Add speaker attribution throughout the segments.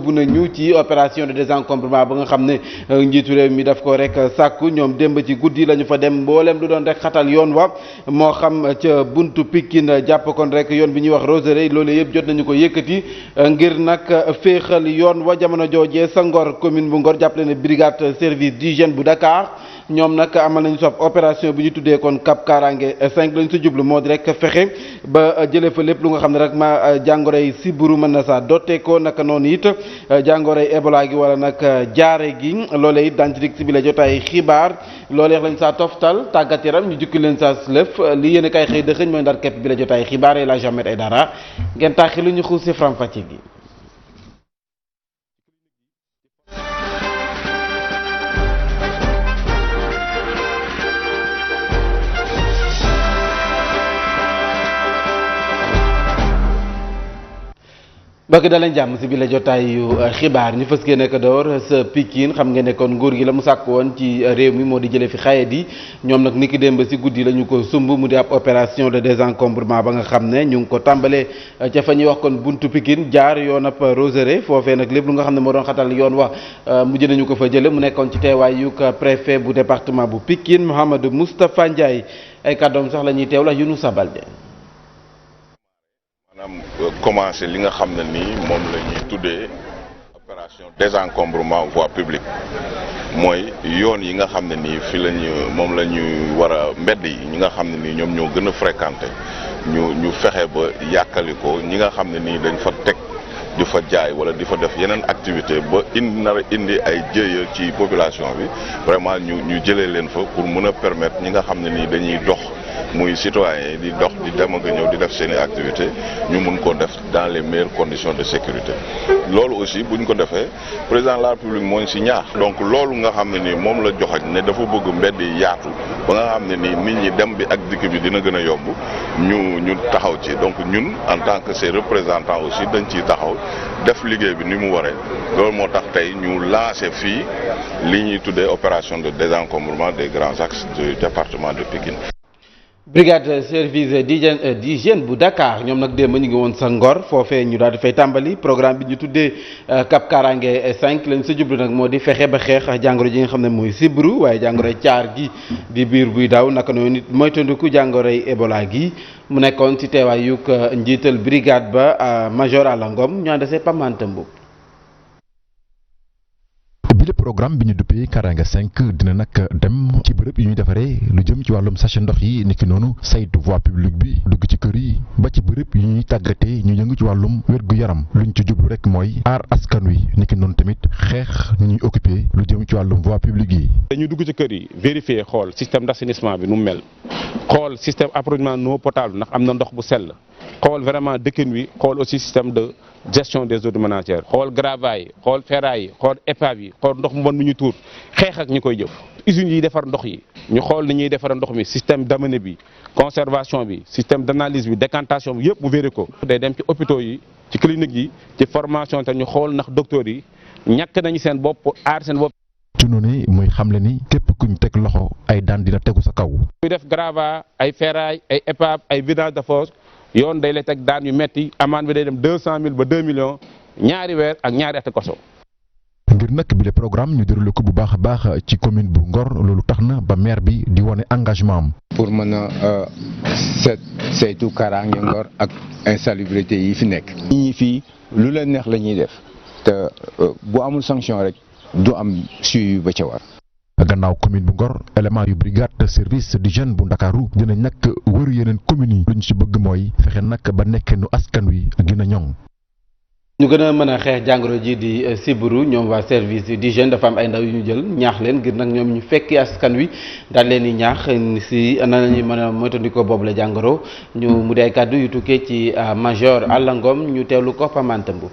Speaker 1: sóobu nañu ci opération de désencombrement ba nga xam ne njiitu réew mi daf ko rek sàkku ñoom démb ci guddi la ñu fa dem mboolem lu doon rek xatal yoon wa moo xam ca buntu Pikine jàpp kon rek yoon bi ñuy wax Roseraie loolu yëpp jot nañu ko yëkkati ngir nag féexal yoon wa jamono joojee sa Ngor commune bu Ngor jàppale ne brigade service d'hygiène bu Dakar ñoom nag amal nañu sob opération bi ñu tuddee kon Cap Karange 5 lañu sa jublu moo di rek fexe ba jëlee fa lépp lu nga xam ne rek ma jàngoroy sibbiru mën na saa dotte ko naka noonu it jàngoroy Ebola gi wala nag jaare gi loolee it daan ci dig si bi la jotaay xibaar loolee lañ saa toftal tàggat yaram ñu jukki leen saa lëf li yéen a kay xëy dëxëñ mooy ndar képp bi la jotaay xibaar yi la Jamet ay dara ngeen taaxi lu ñu xuus si faram fàcce gi. bëgg da leen jàmm si bi la jotaayu xibaar ñu fës kee nekk door sa Pikine xam ngeen ne kon nguur gi la mu sàkk woon ci réew mi moo di jëlee fi xayat yi ñoom nag niki démb si guddi la ñu ko sumb mu di ab opération de désencombrement ba nga xam ne ñu ngi ko tàmbalee ca fa ñuy wax kon buntu Pikine jaar yoon ab Roseraie foofee nag lépp lu nga xam ne moo doon xatal yoon wax mujj nañu ko fa jële mu nekkoon ci teewaayu préfet bu département bu Pikine Mouhamadou Moustapha Ndiaye ay kàddoom sax la ñuy teew la Younoussa Baldé
Speaker 2: maanaam commencé li nga xam ne nii moom la ñuy tuddee opération désencombrement voie publique mooy yoon yi nga xam ne nii fi la ñu moom la ñuy war a mbedd yi ñi nga xam ne nii ñoom ñoo gën a fréquenté ñu fexe ba yàkkali ko ñi nga xam ne nii dañ fa teg di fa jaay wala di fa def yeneen activité ba nar a indi ay jéeya ci population bi vraiment ñu jëlee leen fa pour mën a permettre ñi nga xam ne nii dañuy dox muy citoyens yi di dox di dem ak ñëw di def seen i activité ñu mun ko def dans les meilleures conditions de sécurité loolu aussi bu ñu ko defee président de la République moo ñu si ñaax donc loolu nga xam ne nii moom la joxañ ne dafa bëgg mbedd yi yaatu ba nga xam ne nii nit ñi dem bi ak dikk bi dina gën a yomb ñu taxaw ci donc ñun en tant que ses représentants aussi dañ ciy taxaw def liggéey bi ni mu waree loolu moo tax tey ñu lancé fii li ñuy tuddee opération de désencombrement des grands axes du département de Pikine.
Speaker 1: brigade service d'hygiène bu Dakar ñoom nag démb ñu ngi woon sa Ngor foofee ñu daal di fay tàmbali programme bi ñu tuddee Cap Karange 5 lañ sa jublu nag moo di fexe ba xeex jàngoro ji nga xam ne mooy sibbiru waaye jàngoro caar gi di biir buy daw naka noonu nit moytandiku jàngoroy Ebola gi mu nekkoon ci teewaayu njiital brigade ba major Alla Ngom ñu ànd see Pamanta Mboup.
Speaker 3: bile programme bi ñu duppee Karange 5 dina nag dem ci bërëb yi ñuy defaree lu jëm ci wàllum sachet ndox yi niki noonu saytu voie publique bi dugg ci kër yi ba ci bërëb yi ñuy tàggatee ñu yëngu ci wàllum wér-gu-yaram luñ ci jublu rek mooy aar askan wi niki noonu tamit xeex ni ñuy occupé lu jëm ci wàllum voie publique yi.
Speaker 4: dañu dugg ci kër yi vérifier xool système d'assainissement bi nu mu mel xool système approvisionnement d'eau potable ndax am na ndox bu sell xool vraiment dëkkin wi xool aussi système de gestion des eaux ménagères xool gravaay yi xool ferraille yi xool épave yi xool ndox mu bon mi ñu tuur xeex ak ñi koy jëf usines yi defar ndox yi ñu xool ni ñuy defar ndox mi système d'amener bi conservation bi système d'analyse bi décantation bi yëpp mu vérifier ko. day dem ci hôpitaux yi ci cliniques yi ci formation te ñu xool ndax docteurs yi ñàkk nañu seen bopp aar seen bopp.
Speaker 3: ci noonu muy xamle ni képp kuñ teg loxo ay daan dina tegu sa kaw.
Speaker 4: muy def gravat ay ferraille ay épave ay vidange de fosse yoon day lay teg daan yu metti amende bi day dem 200 000 ba 2 millions ñaari weer ak ñaari ati koso.
Speaker 3: ngir nag bi le programme ñu déroulé ko bu baax a baax ci commune bu Ngor loolu tax na ba maire bi di wane engagement am.
Speaker 5: pour mën a saytu kaaraange Ngor ak insalubrité yi fi nekk. nit ñi fii lu leen neex la ñuy def te bu amul sanction rek du am suivi ba ca war.
Speaker 3: gannaaw commune bu Ngor élément yu brigade de service d'hygiène bu Ndakaaru dinañ nag wëru yeneen communes yi lu ñu ci bëgg mooy fexe nag ba nekkenu askan wi gën a ñoŋ.
Speaker 1: ñu gën a mën a xeex jàngoro ji di sibbiru ñoom waa service d'hygiène dafa am ay ndaw yu ñu jël ñaax leen ngir nag ñoom ñu fekki askan wi daal leen di ñaax si nan la ñuy mën a moytandikoo boobu la jàngoro ñu mu di ay kàddu yu tukkee ci major Alla Ngom ñu teewlu ko Pamanta Mboup.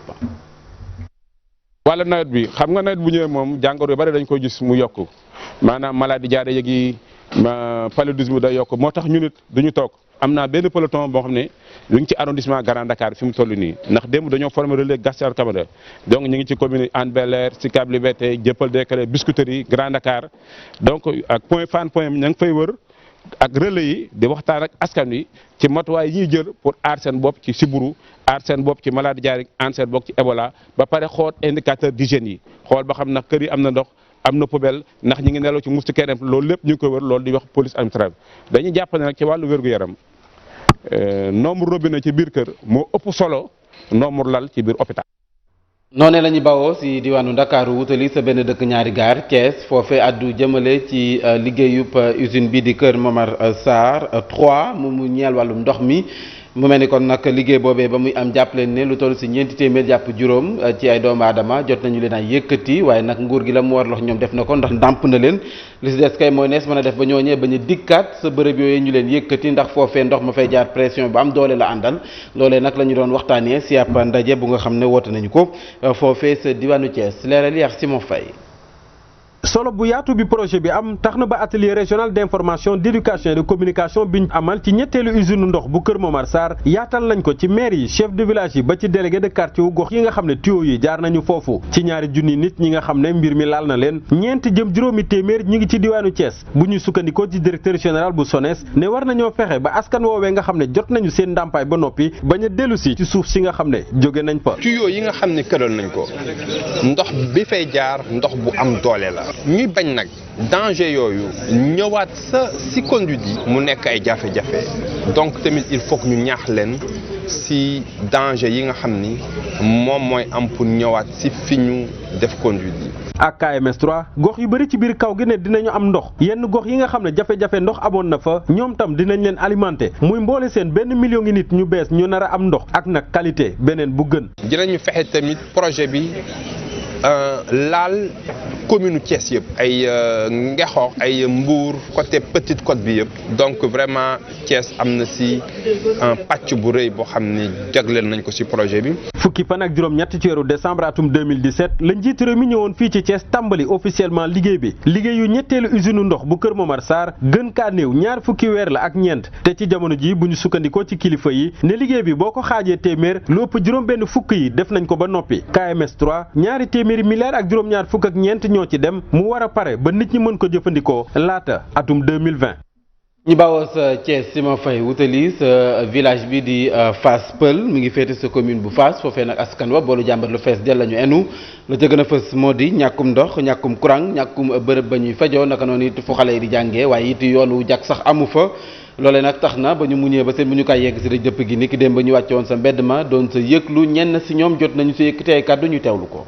Speaker 4: wàllu nawet bi xam nga nawet bu ñëwee moom jàngoro yu bari dañ koy gis mu yokku maanaam maladie diarrhéique yi paludisme day yokk moo tax ñu nit duñu toog am naa benn peloton boo xam ne ñu ngi ci arrondissement Grand Dakar fi mu toll nii ndax démb dañoo former relais Gaston Camara donc ñu ngi ci commune Hann Bel-Air Sicap Liberté Dieuppeul Derklé Biscuiterie Grand Dakar donc ak point Fann point ña ngi fay wër ak relais yi di waxtaan ak askan wi ci matuwaay yi ñuy jël pour aar seen bopp ci siburu aar seen bopp ci maladie diarrhéique aar seen bopp ci Ebola ba pare xool indicateur d'hygiène yi xool ba xam ndax kër yi am na ndox am na poubelle ndax ñi ngi nelaw ci moustiquaire loolu lépp ñu ngi koy wër loolu di wax police administrative dañuy jàpp ne nag ci wàllu wér-gu-yaram nombre robinet ci biir kër moo ëpp solo nombre lal ci biir hôpital.
Speaker 1: noonee la ñu bawoo si diwaanu Ndakaaru wutali sa benn dëkk ñaari gaar Thiès foofee addu jëmale ci liggéeyub usine bi di Kër Momar Sarr 3 mu ñeel wàllum ndox mi mu mel ni kon nag liggéey boobee ba muy am jàpp leen ne lu toll si 4 téeméer jàpp juróom ci ay doomu aadama jot nañu leen ay yëkkati waaye nag nguur gi la mu war lox ñoom def na ko ndax ndàmp na leen li si des kay mooy nees mën a def ba ñooñee bañ a dikkaat sa bërëb yooyu ñu leen yëkkati ndax foofee ndox ma fay jaar pression bu am doole la àndal loolee nag la ñu doon waxtaanee si ab ndaje bu nga xam ne woote nañu ko foofee sa diwaanu Thiès leeral yi ak Simon Faye.
Speaker 6: solo bu yaatu bi projet bi am tax na ba atelier régional d'information d'éducation et de communication biñ amal ci ñetteelu usine ndox bu Kër Momar Sarr yaatal nañ ko ci maire yi chef de village yi ba ci délégué de quartier wu gox yi nga xam ne tuyau yi jaar nañu foofu ci ñaari junni nit ñi nga xam ne mbir mi laal na leen ñeent jëm juróomi téeméer ñi ngi ci diwaanu Thiès bu ñuy sukkandikoo ci directeur général bu SONES ne war nañoo fexe ba askan woowee nga xam ne jot nañu seen ndàmpaay ba noppi bañ a dellu si ci suuf si nga xam ne jóge nañ fa.
Speaker 7: tuyau yi nga xam ne këral nañ ko ndox bi fay jaar ndox bu am doole la. ñuy bañ nag danger yooyu ñëwaat si conduite yi mu nekk ay jafe-jafe donc tamit il faut que ñu ñaax leen si danger yi nga xam ni moom mooy am pour ñëwaat si fi ñu def conduite yi.
Speaker 6: ak KMS 3 gox yu bëri ci biir kaw gi ne dinañu am ndox yenn gox yi nga xam ne jafe-jafe ndox amoon na fa ñoom tam dinañ leen alimenter muy mboole seen 1 million ngi nit ñu bees ñu nar a am ndox ak nag qualité beneen bu gën.
Speaker 7: dinañu fexe tamit projet bi. laal commune Thiès yëpp ay Ngexoox ay Mbour côté Petite Côte bi yëpp donc vraiment Thiès am na si un pàcc bu rëy boo xam ni jagleel nañ ko si projet bi.
Speaker 6: fukki fan ak juróom-ñett ci weeru décembre atum 2017 la njiitu réew mi ñëwoon fii ci Thiès tàmbali officiellement liggéey bi liggéeyu ñetteelu usine ndox bu Kër Momar Sarr gën kaa néew ñaar fukki weer la ak ñeent te ci jamono ji bu ñu sukkandikoo ci kilifa yi ne liggéey bi boo ko xaajee téeméer lu ëpp juróom-benn fukk yi def nañ ko ba noppi KMS 3 ñaari téeméeri milliards ak juróom-ñaar fukk ak ñeent ñoo ci dem mu war a pare ba nit ñi mën ko jëfandikoo laata atum 2020.
Speaker 1: ñi bawoo sa Thiès si ma fay wutali sa village bi di Fass Pël mi ngi féete sa commune bu Fass foofee nag askan wa boolu jàmbat lu fees del la ñu enu la ca gën a fës moo di ñàkkum ndox ñàkkum courant ñàkkum bërëb ba ñuy fajoo naka noonu it fu xale yi di jàngee waaye it yoonu jàkk sax amu fa loolee nag tax na ba ñu muñee ba seen bu ñu koy yegg si rek dëpp gi ni ki dem ba ñu wàcce woon sa mbedd ma doon sa yëglu ñenn si ñoom jot nañu sa yëkkati ay kàddu ñu teewlu ko.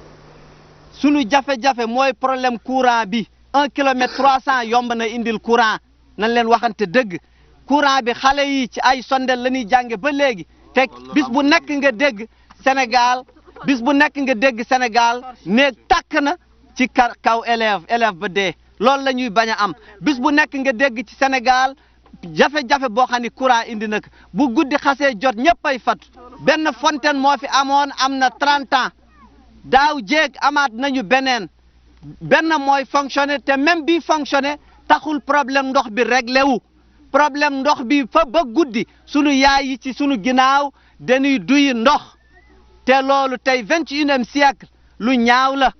Speaker 8: sunu jafe-jafe mooy problème courant bi 1 kilomètre 300 yomb na indil courant nañ leen waxante dëgg courant bi xale yi ci ay sondel la ñuy jànge ba léegi te bis bu nekk nga dégg Sénégal néeg tàkk na ci kaw élève ba dee loolu la ñuy bañ a am bis bu nekk nga dégg ci Sénégal jafe-jafe boo xam ne courant indi na ko bu guddi xasee jot ñëpp ay fatu benn fontaine moo fi amoon am na 30 ans daaw jéeg amaat nañu benn mooy fonctionner te même bi fonctionner taxul problème ndox bi réglé wu problème ndox bi fa ba guddi sunu yaay yi ci sunu ginnaaw dañuy duyi ndox te loolu tey 21e siècle lu ñaaw la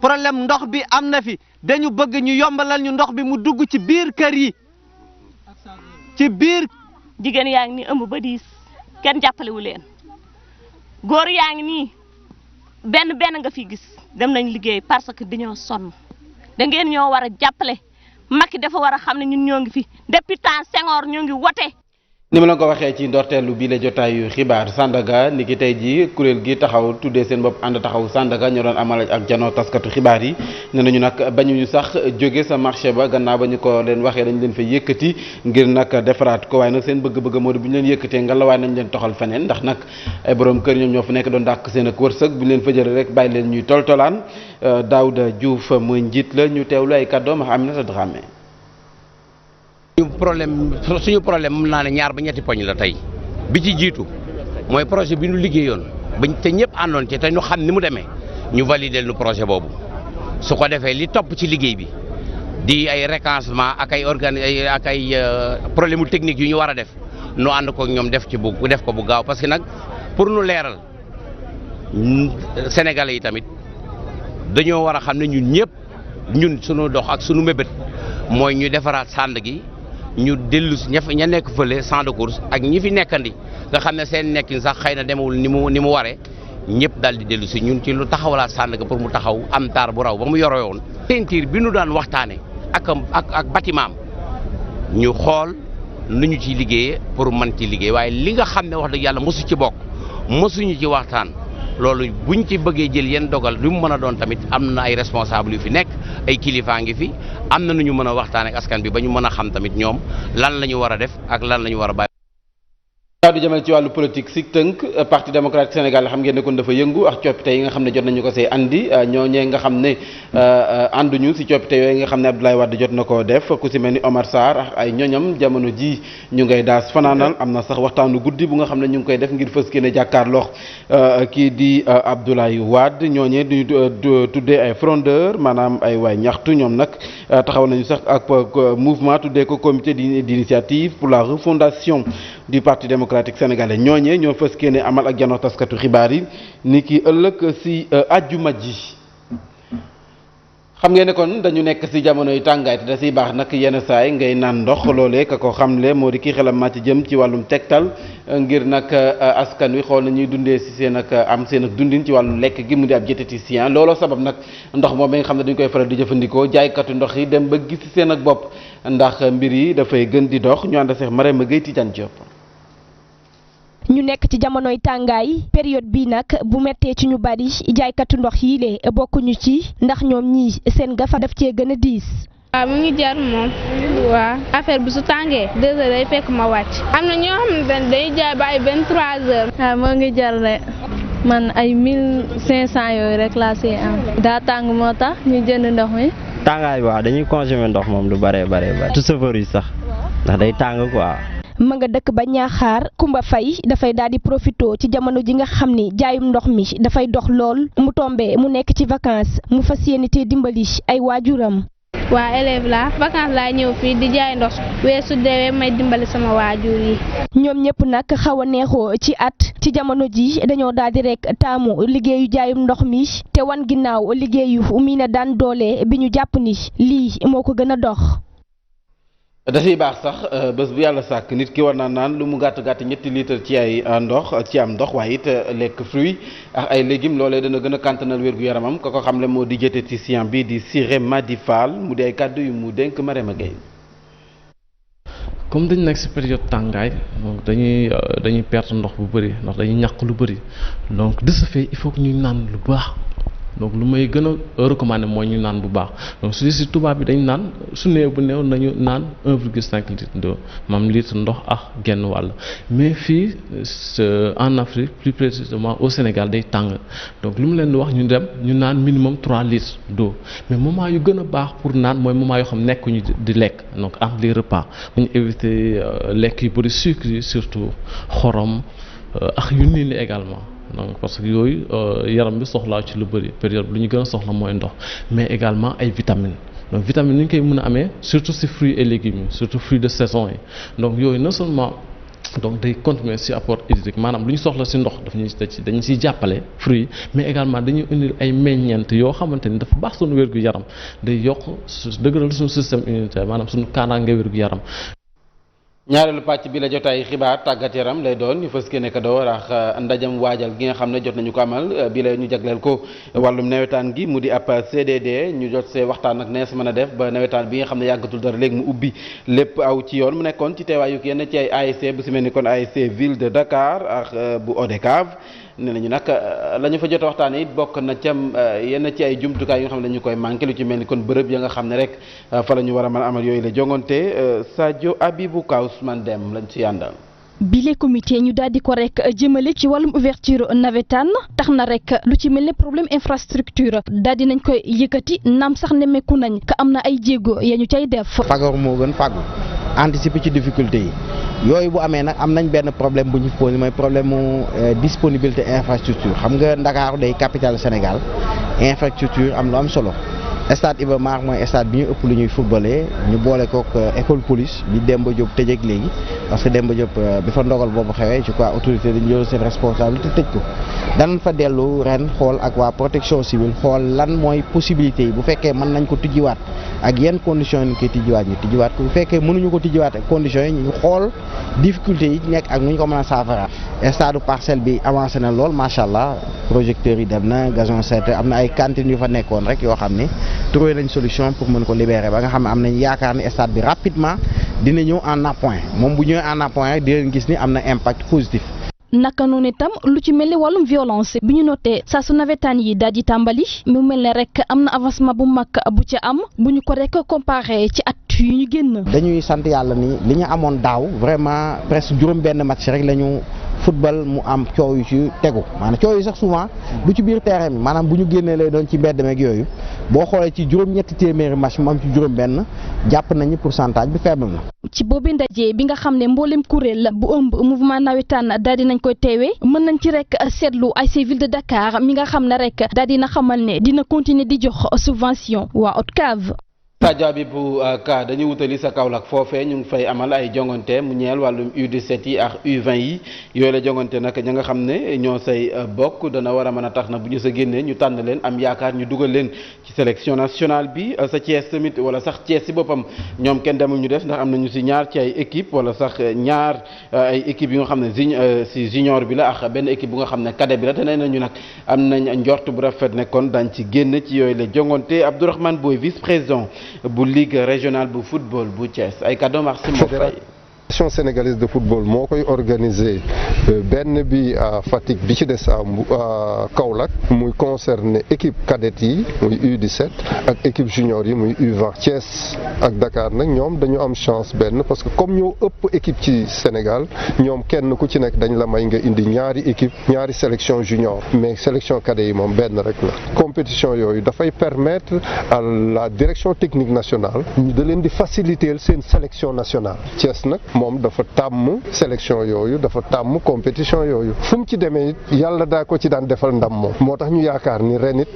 Speaker 8: problème ndox bi am na fi dañu bëgg ñu yombalal ñu ndox bi mu dugg ci biir kër yi ci biir.
Speaker 9: jigéen yaa ngi nii ëmb ba diis kenn jàppalewu leen góor yaa ngi nii benn nga fi gis dem nañ liggéey parce que dañoo sonn da ngeen ñoo war a jàppale Macky dafa war a xam ne ñun ñoo ngi fi depuis temps Senghor ñoo ngi wote.
Speaker 1: ni ma la ko waxee ci ndorteelu bii la jotaayu xibaar Sandaga ni ki tey ji kuréel gi taxaw tuddee seen bopp ànd taxaw Sandaga ñoo doon amal ak janoo taskatu xibaar yi ne nañu nag bañuñu sax jóge sa marché ba gannaaw ba ñu ko leen waxee dañ leen fa yëkkati ngir nag defaraat ko waaye nag seen bëgg-bëgg moo di bu ñu leen yëkkatee nga la waaye nañ leen toxal feneen ndax nag ay borom kër ñoom ñoo fa nekk doon dàq seen ak wërsëg bu ñu leen fa jëlee rek bàyyi leen ñuy toltolaan Daouda Diouf mooy njiit la ñu teewlu ay kàddoom ak Aminata Dramé.
Speaker 10: suñu problème mën naa ne ñaar ba ñetti poñ la tey bi ci jiitu mooy projet bi ñu liggéeyoon bañ te ñëpp àndoon ci te ñu xam ni mu demee ñu valider nu projet boobu su ko defee li topp ci liggéey bi di ay récancement ak ay problème technique yu ñu war a def nu ànd ko ñoom def ko bu gaaw parce que nag pour nu leeral Sénégalais yi tamit dañoo war a xam ne ñun ñëpp ñun suñu dox ak suñu mébét mooy ñu defaraat sànd gi ñu dellu si ña nekk fële champ de course ak ñi fi nekkandi nga xam ne seen nekkin sax xëy na demewul ni mu waree ñëpp daal di dellu si ñun ci lu taxawalaat Sandaga pour mu taxaw am taar bu raw ba mu yore woon. peinture bi nu daan waxtaane ak bâtiment ñu xool nu ñu ciy liggéeyee pour mën ci liggéey waaye li nga xam ne wax dëgg yàlla mosu ci bokk mosuñu ci waxtaan loolu buñ ci bëggee jël yenn dogal lu mu mën a doon tamit am na ay responsable yu fi nekk ay kilifaa ngi fi am na nu ñu mën a waxtaan ak askan bi ba ñu mën a xam tamit ñoom lan la ñu war a def ak lan la ñu war a bàyyi.
Speaker 1: daa du jëmale ci wàllu politique si tënk parti démocratique Sénégal xam ngeen ne kon dafa yëngu ak coppite yi nga xam ne jot nañu ko see andi ñooñee nga xam ne ànduñu si coppite yooyu nga xam ne Abdoulaye Wade jot na koo def ku si mel ni Omar Sarr ak ay ñoñam jamono ji ñu ngay daas fanaanal am na sax waxtaanu guddi bu nga xam ne ñu ngi koy def ngir fës kii ne jàkkaarloo kii di Abdoulaye Wade ñooñee duñu tuddee ay frondeur maanaam ay waay ñaxtu ñoom nag taxaw nañu sax ak mouvement tuddee ko comité d'initiative pour la refondation du parti démocratique sénégalais ñooñee ñoo fës kii ne amal ak janoo taskatu xibaar yi ni ki ëllëg si àjjuma ji xam ngeen ne kon dañu nekk si jamono yu tàngaay te da siy baax nag yenn saay ngay naan ndox loolee ka ko xamle moo di kii xelam màcc jëm ci wàllum tegtal ngir nag askan wi xool na ñuy dundee si seen ak am seen ak dundin ci wàllu lekk gi mu di ab diététicien looloo sabab nag ndox moom nga xam ne dañu koy faral di jëfandikoo jaaykatu ndox yi dem ba gis si seen ak bopp ndax mbir yi dafay gën di dox ñu ànd seex Marème Gueye Tidiane Diop.
Speaker 11: ñu nekk ci jamonoy tàngaay période bii nag bu mettee ci ñu bari jaaykatu ndox yi lee bokkuñu ci ndax ñoom ñii seen gafa daf cee gën a diis.
Speaker 12: waaw mu ngi jar moom waaw affaire bi su tàngee 2 heures day fekk ma wàcc am na ñoo xam ne day jaay ba ay 23 heures.
Speaker 13: waaw moo ngi jar de man ay 1500 yooyu rek laa see am daa tàng moo tax ñu jënd ndox mi.
Speaker 14: tàngaay waaw dañuy consommer ndox moom lu bare tout chauffeur yi sax ndax day tàng quoi.
Speaker 11: ma nga dëkk ba Ñaaxaar Kumba Fay dafay daal di profito ci jamono ji nga xam ni jaayum ndox mi dafay dox lool mu tombé mu nekk ci vacances mu fas yéene te dimbali ay waajuram.
Speaker 12: waa élève la vacances laa ñëw fii di jaay ndox weesu deewee may dimbali sama waajur yi.
Speaker 11: ñoom ñëpp nag xaw a neexoo ci at ci jamono ji dañoo daal di rek taamu liggéeyu jaayum ndox mi te wan ginnaaw liggéeyu mi na daan doole bi ñu jàpp ni lii moo ko gën a dox.
Speaker 1: dafay baax sax bés bu yàlla sàkk nit ki war naa naan lu mu gàtt gàtt 3 litres ci ay ndox ci am ndox waaye it lekk fruit ak ay légumes loolee dana gën a kàntanal wér gu yaramam ka ko xamle moo di diététicien bi di Siré Madi Fall mu di ay kàddu yu mu dénk Marème Gueye.
Speaker 15: comme dañu nekk ci période tàngaay donc dañuy perte ndox bu bëri ndax dañuy ñàkk lu bëri donc de ce fait il faut que ñuy naan lu baax. donc lu may gën a recommander mooy ñu naan bu baax donc su dee si tubaab bi dañu naan su néew bu néew nañu naan 1,5 litre d'eau maam litre ndox ak genn wàll mais fii en Afrique plus précisément au Sénégal day tàng donc lu mu leen di wax ñu dem ñu naan minimum 3 litres d'eau mais moment yu gën a baax pour naan mooy moment yoo xam nekkuñu di lekk donc entre les repas bu ñu éviter lekk yu bëri sucre yi surtout xorom ak yu nii également. donc parce que yooyu yaram bi soxlaa ci lu bëri période bi lu ñu gën a soxla mooy ndox mais également ay vitamines donc vitamines ni ñu koy mën a amee surtout ci fruits et légumes surtout fruits de saison yi donc yooyu non seulement donc day contribuer ci apport hydrique maanaam lu ñu soxla ci ndox dañu ciy jàppale fruits mais également dañuy indil ay meññeent yoo xamante ni dafa baax suñu wér gu yaram day yokk dëgëral suñu système immunitaire maanaam suñu kaaraange wér gu yaram.
Speaker 1: ñaareelu pàcc bi la jotaay xibaar tàggat yaram lay doon ñu fës kee nekk doo rax ndajam waajal gi nga xam ne jot nañu ko amal bi la ñu jagleel ko wàllum nawetaan gi mu di ab CDD ñu jot see waxtaan ak nees mën a def ba nawetaan bi nga xam ne yàggatul dara léegi mu ubbi lépp aw ci yoon mu nekkoon ci teewaayu yenn ci ay ASC bu si mel ni kon ASC ville de Dakar ak bu ODCAV nee nañu nag la ñu fa jot a waxtaan it bokk na cam yenn ci ay jumtukaay yi nga xam ne dañu koy manqué lu ci mel ni kon bërëb ya nga xam ne rek fa la ñu war a mën a amal yooyu la jongante Sadio Abibou Ka Ousmane Dem lañ ci yàndal.
Speaker 11: bile comité ñu daal di ko rek jëmale ci wàllum ouverture nawetaan tax na rek lu ci mel ne problème infrastructure daal di nañ koy yëkkati naam sax nemmeeku nañ ka am na ay jéego ya ñu cay def.
Speaker 16: fagaru moo gën fàggu anticiper ci difficulté yi yooyu bu amee nag am nañ benn problème bu ñu posé mooy problème mu disponibilité infrastructure xam nga Ndakaaru day capitale Sénégal infrastructure am lu am solo stade Iba Mar mooy stade bi ñu ëpp lu ñuy footballé ñu boole kook école police bi Demba Diop tëjeeg léegi parce que Demba Diop bi fa ndogal boobu xewee je crois autorité dañu jël seen responsabilité tëj ko danañ fa dellu ren xool ak waa protection civile xool lan mooy possibilité yi bu fekkee mën nañ ko tijjiwaat ak yenn conditions yi ñu koy tijjiwaat ñu tijjiwaat ko bu fekkee mënuñu ko tijjiwaat ak conditions yi ñu xool difficulté yi nekk ak nu ñu ko mën a saafara stade Parcelles bi avancé na lool macha allah projecteurs yi dem na gazon seté am na ay cantines yu fa nekkoon rek yoo xam ne trouvé nañ solution pour mën ko libérer ba nga xam ne am nañ yaakaar ni stade bi rapidement dina ñëw en appoint moom bu ñëwee en appoint rek di leen gis ni am na impact positif.
Speaker 11: naka noonu itam lu ci mel ni wàllum violence bi ñu noté saa su nawetaan yi daal di tàmbali mu mel ne rek am na avancement bu mag bu ca am bu ñu ko rek comparé ci at yu ñu génn.
Speaker 16: dañuy sant yàlla ni li ñu amoon daaw vraiment presque juróom-benn match rek la ñu football mu am coow yu ci tegu maanaam coow yi sax souvent du ci biir terrain bi maanaam bu ñu génnee lay doon ci mbedd meeg yooyu boo xoolee ci juróom-ñetti téeméeri match mu am ci juróom-benn jàpp nañu pourcentage bi faible na.
Speaker 11: ci boobu ndaje bi nga xam ne mboolem kuréel bu ëmb mouvement nawetaan daal di nañ koy teewee mën nañ ci rek seetlu ASC Ville de Dakar mi nga xam ne rek daal dina xamal ne dina continuer di jox subvention waa ODCAV.
Speaker 1: Sadio bi bu ka dañuy wutali sa Kaolack foofee ñu ngi fay amal ay jongante mu ñeel wàllum U17 yi ak U20 yi yooyu la jongante nag ña nga xam ne ñoo say bokk dana war a mën a tax na bu ñu sa génnee ñu tànn leen am yaakaar ñu dugal leen ci sélection nationale bi sa Thiès tamit wala sax Thiès si boppam ñoom kenn demul ñu des ndax am nañu si ñaar ci ay équipe wala sax ñaar ay équipe yu nga xam ne si junior bi la ak benn équipe bu nga xam ne cadet bi la te nee nañu nag am nañ njort bu rafet ne kon dañ ci génn ci yooyu la jongante Abdourahmane Boy vice-président bu ligue régionale bu football bu Thiès ay kàddoom ak si
Speaker 17: fédération sénégalaise de football moo koy organisé benn bi à Fatick bi ci des à Kaolack muy concerné équipe cadette yi muy U17 ak équipe junior yi muy U20 Thiès ak Dakar nag ñoom dañu am chance benn parce que comme ñoo ëpp équipe ci Sénégal ñoom kenn ku ci nekk dañ la may nga indi ñaari équipe ñaari sélection junior mais sélection cadet yi moom benn rek la compétition yooyu dafay permettre à la direction technique nationale da leen di faciliter seen sélection nationale Thiès nag moom dafa tàmm sélection yooyu dafa tàmm compétition yooyu fu mu ci demee yàlla daa ko ci daan defal ndam moom moo tax ñu yaakaar ni ren it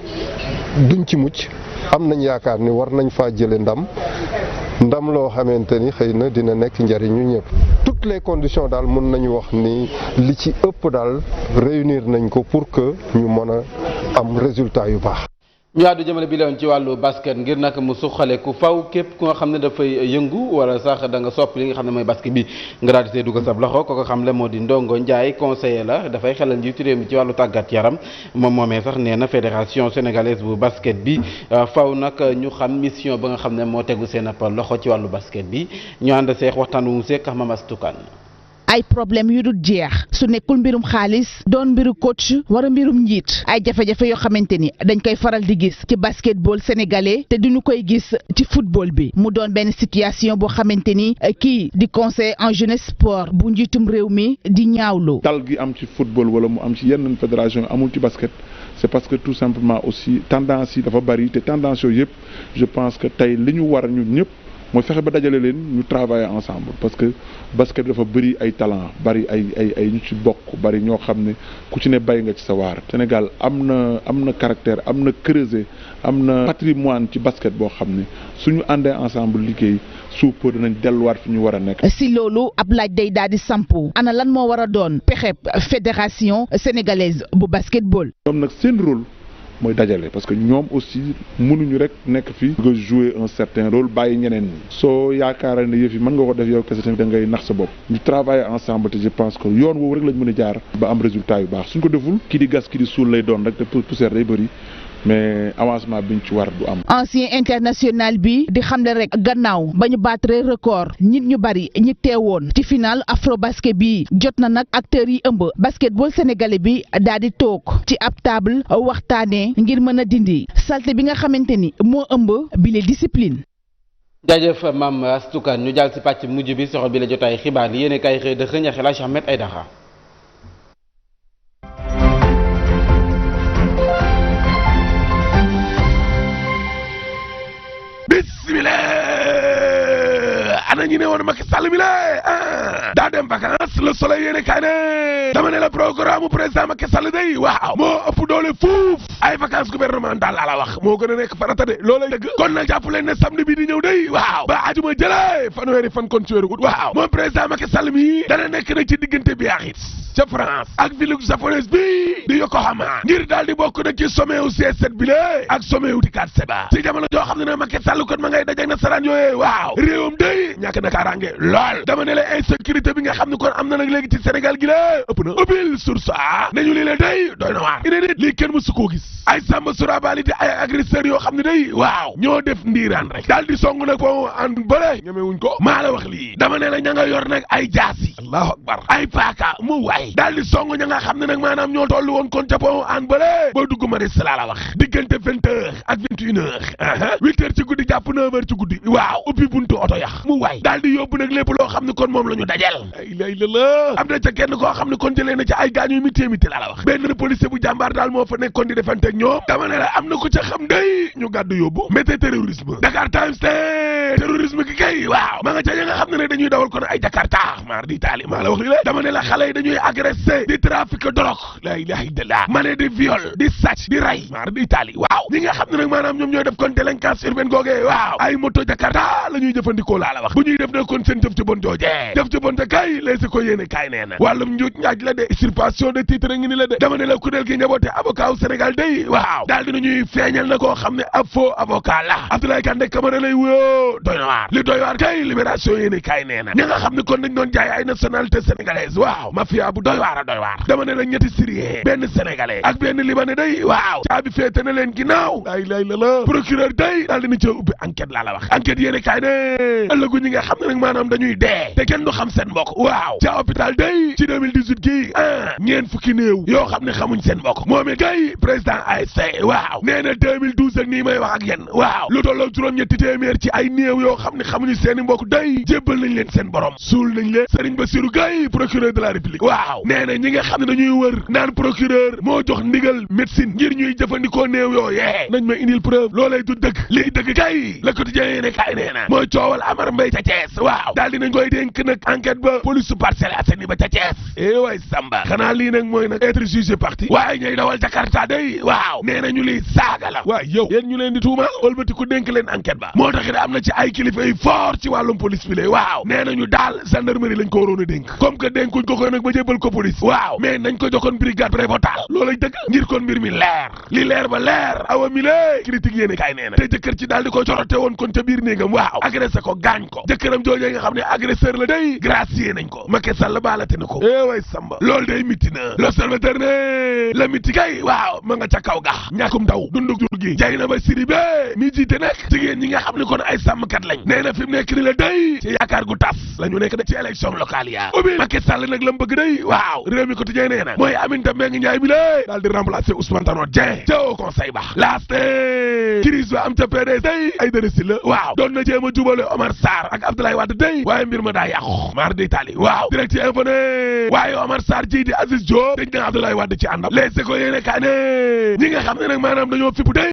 Speaker 17: duñ ci mucc am nañ yaakaar ni war nañ faa jële ndam loo xamante ni xëy na dina nekk njariñu ñëpp toutes les conditions daal mën nañu wax ni li ci ëpp daal réunir nañ ko pour que ñu mën a am résultat yu baax.
Speaker 1: ñu àddu jëmale bi lewoon ci wàllu basket ngir nag mu suqale ku faw képp ku nga xam ne dafay yëngu wala sax da nga sopp li nga xam ne mooy basket bi nga daal di see dugal sab loxo ko xam le moo di Ndongo Ndiaye conseiller la dafay xelal njiitu réew mi ci wàllu tàggat yaram moom moomee sax nee na fédération sénégalaise bu basket bi faw nag ñu xam mission ba nga xam ne moo tegu seen ab loxo ci wàllu basket bi ñu ànd seex waxtaan wu mu seek ak Mamas Tukan
Speaker 18: ay problème yu dul jeex su nekkul mbirum xaalis doon mbiru coach wala mbirum njiit ay jafe-jafe yoo xamante ni dañ koy faral di gis ci basketball sénégalais te duñu koy gis ci football bi mu doon benn situation boo xamante ni kii di conseil en jeunesse sport bu njiitum réew mi di ñaawlu.
Speaker 19: dal gi am ci football wala mu am ci yenn fédération amul ci basket c'est parce que tout simplement aussi tendance yi dafa bari te tendance yooyu yëpp je pense que tey li ñu war ñun ñëpp. mooy fexe ba dajale leen ñu travailler ensemble parce que basket dafa bëri ay talent bëri ay ñu ci bokk bëri ñoo xam ne ku ci ne bay nga ci sa waar. Sénégal am na caractère am na creuset am na patrimoine ci basket boo xam ne suñu àndee ensemble liggéey suuf dinañ delluwaat fi ñu war a nekk.
Speaker 18: si loolu ab laaj day daal di sampu ana lan moo war a doon pexe fédération sénégalaise bu basketball.
Speaker 19: ñoom nag seen rôle. mooy dajale parce que ñoom aussi mënuñu rek nekk fi nga jouer un certain rôle bàyyi ñeneen ñi soo yaakaara ne yëf yi mën nga ko def yow kese tamit da ngay nax sa bopp ñu travailler ensemble te je pense que yoon woowu rek lañ mën a jaar ba am résultat yu baax suñ ko deful kii di gas kii di suul lay doon rek te poussière day bëri mais avancement biñ ci war du am.
Speaker 18: ancien international bi di xamle rek gannaaw ba ñu battre record nit ñu bari ñi teewoon ci final afro basket bi jot na nag acteurs yi ëmb basketball sénégalais bi daal di toog ci ab table waxtaanee ngir mën a dindi salte bi nga xamante ni moo ëmb bile discipline.
Speaker 1: jaajëf Mame Astou Kane ñu jàll si pàcc mujj bi soxal bi la jotaay xibaar yi yéen kay xëy dëxëñ ak El Hadj Ahmed Aïdara.
Speaker 20: ana ñu ne woon Macky Sall mi la daa dem vacances Le Soleil yéene kaay ne dama ne la programme président Macky Sall day waaw moo ëpp doole fuuf ay vacances gouvernementales laa la wax moo gën a nekk farata de loolay dëgg kon nag jàpp leen ne samedi bi di ñëw day waaw ba ajuma jëlee fanweeri fan kon ci weeru ut waaw moom président Macky Sall mi dana nekk nag ci diggante Biarritz ca France ak ville japonaise bi di Yokohama ngir daal di bokk nag ci sommet wu C7 bi la ak sommet wu Tika Seba ci jamono joo xam ne nag Macky Sall kon ma ngay dajeek nasaraan yooyee waaw réewam day ñàkk na kaaraange lool dama ne la insécurité bi nga xam ne kon am na nag léegi ci Sénégal gi la ëpp na ubbil source a nañu lii la day doy na waar inédit lii kenn mësu koo gis ay samba surabali di ay agresseurs yoo xam ne day waaw ñoo def ndiiraan rek daal di song nag foofu an bële ñemewuñ ko maa la wax lii dama ne la ña nga yor nag ay jaasi allahu akbar ay paaka mu waay daal di song ña nga xam ne nag maanaam ñoo toll woon kon ca foofu an bële boo dugg ma des laa la wax diggante 20h ak 21h 8h ci guddi jàpp 9h ci guddi waaw ubbi buntu oto yax mu waay daal di yóbbu nag lépp loo xam ne kon moom la ñu dajel ay la am na ca kenn koo xam ne kon jëlee na ci ay gaañu miti laa la wax benn policier bu jàmbaar daal moo fa nekkoon di defante ak ñoom dama ne la am na ko ca xam day ñu gàddu yóbbu mété terrorisme Dakar Times te terrorisme gi kay waaw ma nga ca ña nga xam ne ne dañuy dawal kon ay Jakarta maar di taali maa la wax li la dama ne la xale yi dañuy agressé di trafic drogue la ilaha illallah ma ne di viol di sàcc di ray maar di taali waaw ñi nga xam ne nag maanaam ñoom ñooy def kon délinquance urbaine googee waaw ay moto Jakarta la ñuy jëfandikoo laa la wax bu ñuy def nag kon seen jëf ci bon joojee jëf ci bon te kay lay si ko yéene kaay nee na wàllum njuuj njaaj la de usurpation de titre ngi ni la de dama ne la kuréel gi njaboote avocat wu Sénégal day waaw daal dina ñuy feeñal na koo xam ne ab faux avocat la Abdoulaye Kandé Camara lay wuyoo doy na waar li doy waar kay libération yéene kaay nee na ña nga xam ne kon dañ doon jaay ay nationalité sénégalaise waaw mafia bu doy waar a doy waar dama ne la ñetti syrien benn sénégalais ak benn libanais day waaw caabi féete na leen ginnaaw lay la procureur day daal dina ci ubbi enquête laa la wax enquête yéene kaay ne ëllëgu ñi nga xam ne nag maanaam dañuy dee te kenn du xam seen mbokk waaw ca hôpital day ci 2018 gi ñeen fukki néew yoo xam ne xamuñ seen mbokk moom it kay président ASC waaw nee na 2012 ak nii may wax ak yéen waaw lu tolloo juróom-ñetti téeméer ci ay néew yoo xam ne xamuñu seeni mbokk day jébbal nañ leen seen borom suul nañ leen Serigne Bassirou Gueye procureur de la République waaw nee na ñi nga xam ne dañuy wër naan procureur moo jox ndigal médecine ngir ñuy jëfandikoo néew yooyee nañ ma indil preuve loolay du dëgg lii dëgg kay Le Quotidien yéene kay nee na mooy coowal Amar Mbaye ca Thiès waaw daal dinañ koy dénk nag enquête ba police su Parcelles Assainies ba ca Thiès waay Samba xanaa lii nag mooy nag être jugé parti waaye ñay dawal Jakarta day waaw nee na ñu liy saaga la waaye yow yéen ñu leen di tuuma wëlbati ku dénk leen enquête ba moo tax it am na ci ay kilifa yu fort ci wàllum police bi lay waaw nee nañu daal gendarmerie lañ ko waroon a dénk comme que dénkuñ ko nag ba jébbal ko police waaw mais nañ ko joxoon brigade prévôtale loolay dëgg ngir kon mbir mi leer li leer ba leer awa mi lée critique yéene kaay nee na te jëkkër ci daal di ko corote woon kon ca biir néegam waaw agressé ko gaañ ko jëkkëram joojee nga xam ne agresseur la day gracier nañ ko Macky Sall baalate na ko way Samba loolu day mitti na l'observateur ne la mitti kay waaw ma nga ca kaw gax ñàkkum ndaw dundug jur gi jay na ba Sidibé mi jiite nag jigéen ñi nga xam ne kon ay sàmmkat lañ nee na fi mu nekk ni la day ci yaakaar gu tas la ñu nekk de ci élection locale ya ubbi Macky Sall nag la mu bëgg day waaw réew mi quotidien nee na mooy Aminata Mbengue Ndiaye bi lée daal di remplacer Ousmane Tanor Dieng ca au conseil ba laaste crise ba am ca PDS day ay dërësi la waaw doon na jéem a jubale Omar Sarr ak Abdoulaye Wade day waaye mbir ma daa yàqu mar di tali waaw direct info ne waaye Omar Sarr ji di Aziz Diop dañ na Abdoulaye Wade ci àndam les écoles yéene kaa ne ñi nga xam ne nag maanaam dañoo fippu day